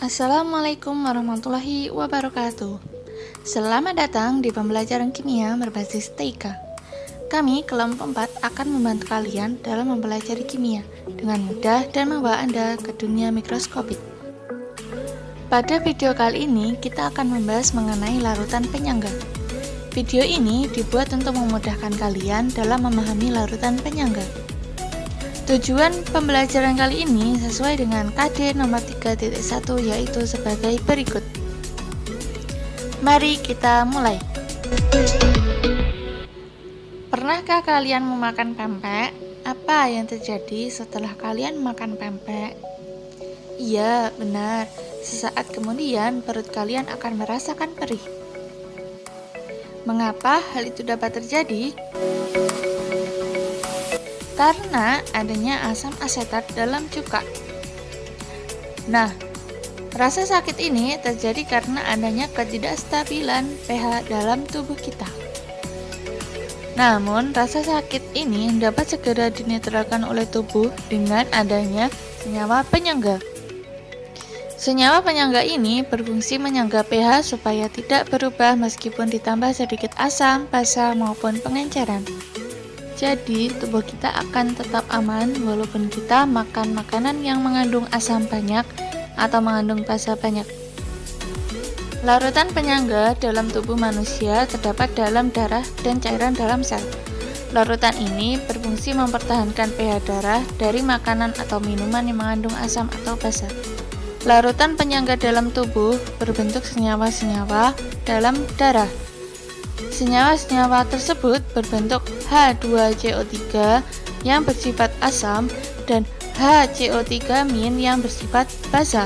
Assalamualaikum warahmatullahi wabarakatuh. Selamat datang di pembelajaran kimia berbasis TIK. Kami, kelompok 4, akan membantu kalian dalam mempelajari kimia dengan mudah dan membawa Anda ke dunia mikroskopik. Pada video kali ini, kita akan membahas mengenai larutan penyangga. Video ini dibuat untuk memudahkan kalian dalam memahami larutan penyangga. Tujuan pembelajaran kali ini sesuai dengan KD nomor 3.1 yaitu sebagai berikut. Mari kita mulai. Pernahkah kalian memakan pempek? Apa yang terjadi setelah kalian makan pempek? Iya, benar. Sesaat kemudian perut kalian akan merasakan perih. Mengapa hal itu dapat terjadi? Karena adanya asam asetat dalam cuka. Nah, rasa sakit ini terjadi karena adanya ketidakstabilan pH dalam tubuh kita. Namun, rasa sakit ini dapat segera dinetralkan oleh tubuh dengan adanya senyawa penyangga. Senyawa penyangga ini berfungsi menyangga pH supaya tidak berubah meskipun ditambah sedikit asam, basa, maupun pengenceran. Jadi, tubuh kita akan tetap aman walaupun kita makan makanan yang mengandung asam banyak atau mengandung basa banyak. Larutan penyangga dalam tubuh manusia terdapat dalam darah dan cairan dalam sel. Larutan ini berfungsi mempertahankan pH darah dari makanan atau minuman yang mengandung asam atau basa. Larutan penyangga dalam tubuh berbentuk senyawa-senyawa dalam darah. Senyawa-senyawa tersebut berbentuk H2CO3 yang bersifat asam dan HCO3- yang bersifat basa.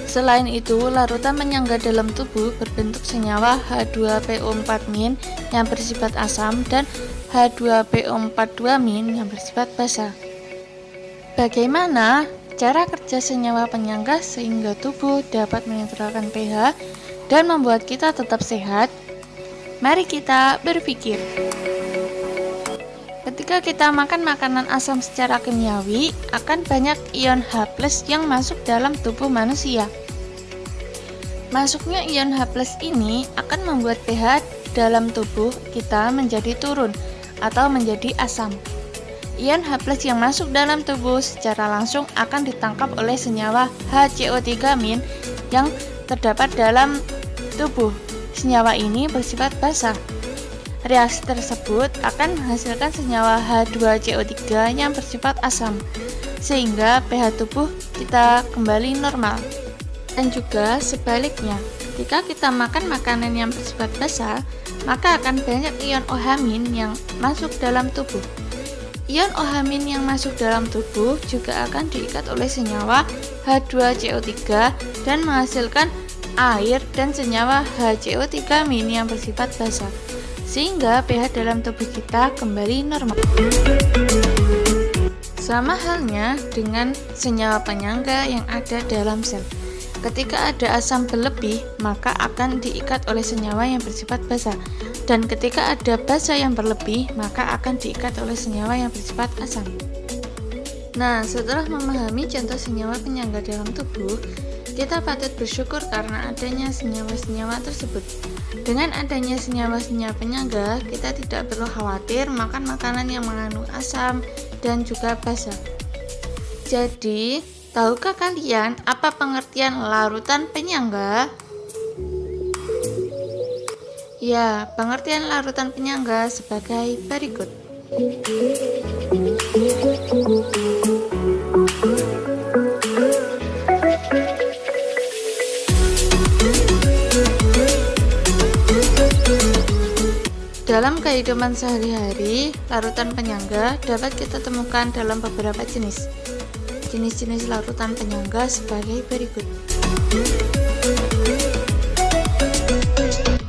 Selain itu, larutan penyangga dalam tubuh berbentuk senyawa H2PO4- yang bersifat asam dan H2PO42- yang bersifat basa. Bagaimana cara kerja senyawa penyangga sehingga tubuh dapat menetralkan pH dan membuat kita tetap sehat? Mari kita berpikir. Ketika kita makan makanan asam secara kimiawi, akan banyak ion H+ yang masuk dalam tubuh manusia. Masuknya ion H+ ini akan membuat pH dalam tubuh kita menjadi turun atau menjadi asam. Ion H+ yang masuk dalam tubuh secara langsung akan ditangkap oleh senyawa HCO3- yang terdapat dalam tubuh. Senyawa ini bersifat basa. Reaksi tersebut akan menghasilkan senyawa H2CO3 yang bersifat asam, sehingga pH tubuh kita kembali normal. Dan juga sebaliknya, ketika kita makan makanan yang bersifat basa, maka akan banyak ion OH- yang masuk dalam tubuh. Ion OH- yang masuk dalam tubuh juga akan diikat oleh senyawa H2CO3 dan menghasilkan air dan senyawa HCO3- yang bersifat basa, sehingga pH dalam tubuh kita kembali normal. Sama halnya dengan senyawa penyangga yang ada dalam sel. Ketika ada asam berlebih, maka akan diikat oleh senyawa yang bersifat basa, dan ketika ada basa yang berlebih, maka akan diikat oleh senyawa yang bersifat asam. Nah, setelah memahami contoh senyawa penyangga dalam tubuh, kita patut bersyukur karena adanya senyawa-senyawa tersebut. Dengan adanya senyawa-senyawa penyangga, kita tidak perlu khawatir makan makanan yang mengandung asam dan juga basa. Jadi, tahukah kalian apa pengertian larutan penyangga? Ya, pengertian larutan penyangga sebagai berikut. Dalam kehidupan sehari-hari, larutan penyangga dapat kita temukan dalam beberapa jenis. Jenis-jenis larutan penyangga sebagai berikut.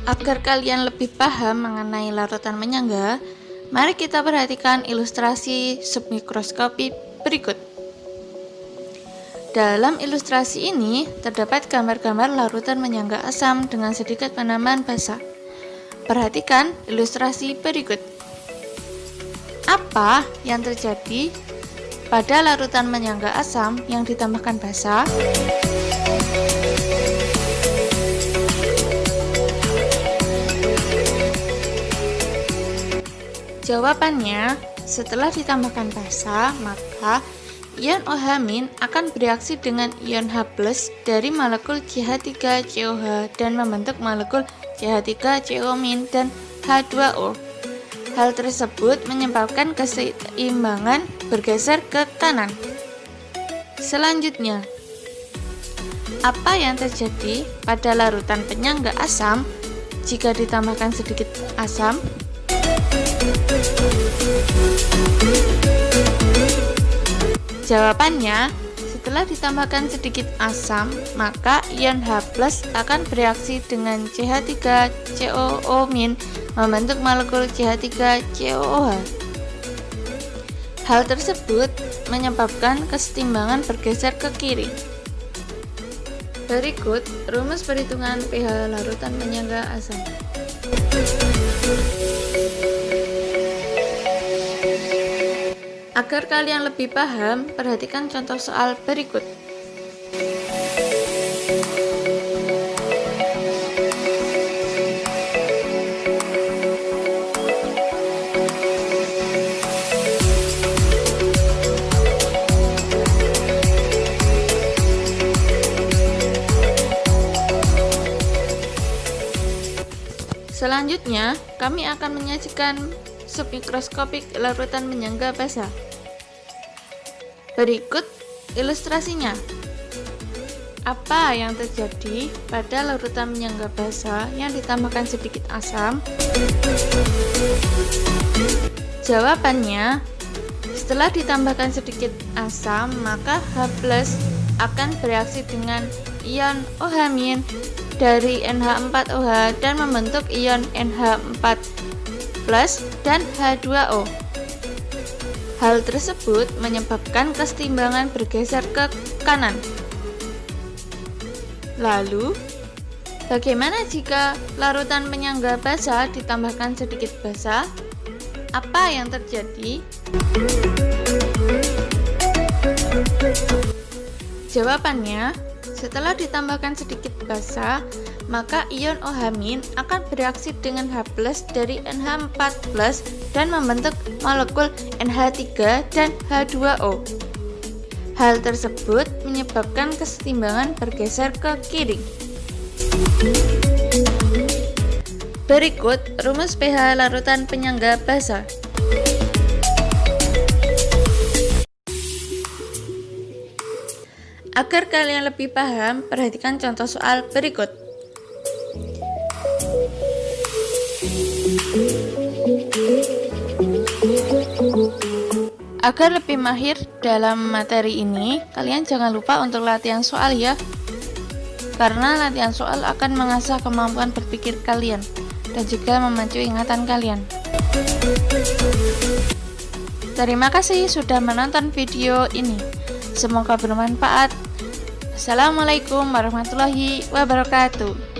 Agar kalian lebih paham mengenai larutan penyangga, mari kita perhatikan ilustrasi submikroskopi berikut. Dalam ilustrasi ini, terdapat gambar-gambar larutan penyangga asam dengan sedikit penambahan basa. Perhatikan ilustrasi berikut. Apa yang terjadi pada larutan penyangga asam yang ditambahkan basa? Jawabannya, setelah ditambahkan basa, maka ion OH- akan bereaksi dengan ion H+ dari molekul CH3COH dan membentuk molekul CH3CO- dan H2O. Hal tersebut menyebabkan keseimbangan bergeser ke kanan. Selanjutnya, apa yang terjadi pada larutan penyangga asam jika ditambahkan sedikit asam? Jawabannya, setelah ditambahkan sedikit asam, maka ion H+ akan bereaksi dengan CH3COO- membentuk molekul CH3COOH. Hal tersebut menyebabkan kesetimbangan bergeser ke kiri. Berikut rumus perhitungan pH larutan penyangga asam. Agar kalian lebih paham, perhatikan contoh soal berikut. Selanjutnya, kami akan menyajikan submikroskopik larutan penyangga basa. Berikut ilustrasinya. Apa yang terjadi pada larutan penyangga basa yang ditambahkan sedikit asam? Jawabannya, setelah ditambahkan sedikit asam, maka H+ akan bereaksi dengan ion OH- dari NH4OH dan membentuk ion NH4+ dan H2O. Hal tersebut menyebabkan kesetimbangan bergeser ke kanan. Lalu, bagaimana jika larutan penyangga basa ditambahkan sedikit basa? Apa yang terjadi? Jawabannya, setelah ditambahkan sedikit basa, maka ion OH- akan bereaksi dengan H+ dari NH4+ dan membentuk molekul NH3 dan H2O. Hal tersebut menyebabkan kesetimbangan bergeser ke kiri. Berikut rumus pH larutan penyangga basa. Agar kalian lebih paham, perhatikan contoh soal berikut. Agar lebih mahir dalam materi ini, kalian jangan lupa untuk latihan soal ya. Karena latihan soal akan mengasah kemampuan berpikir kalian dan juga memacu ingatan kalian. Terima kasih sudah menonton video ini. Semoga bermanfaat. Assalamualaikum warahmatullahi wabarakatuh.